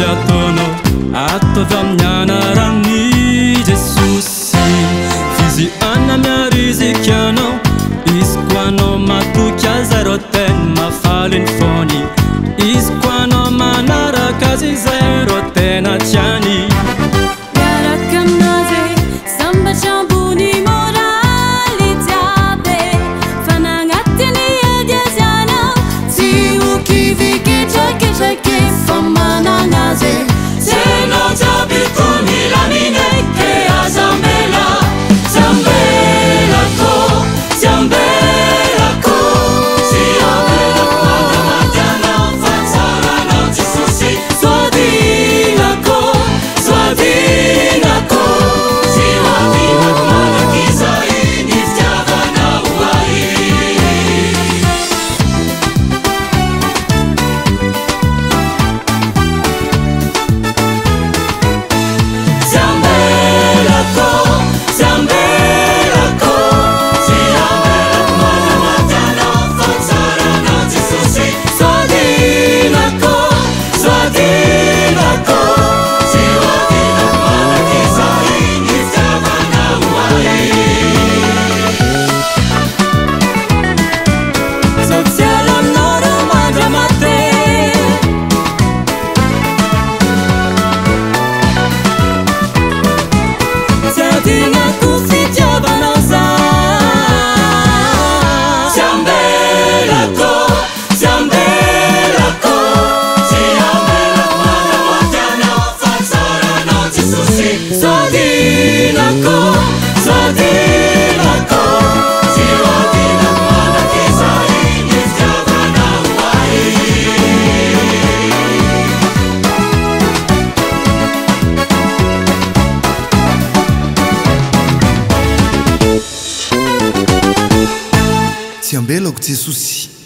Voglio attorno atto amnyanarani Jesusi Fizi anna mia rizikiano Isquano matukia zeroten mafalin foni Isquano manara kazi zeroten atiani Yarakanaze samba chambuni morali tiabe Fanangatini ediasiana Si ukivike chake famana naze Seno tabituni la mineke a Zambela Zambela ko Zambela ko Si avela quando matana fanzara non ci susi Swadina ko Swadina ko Si wadina kumana kisa inistiava na uai Siambela o que te suci.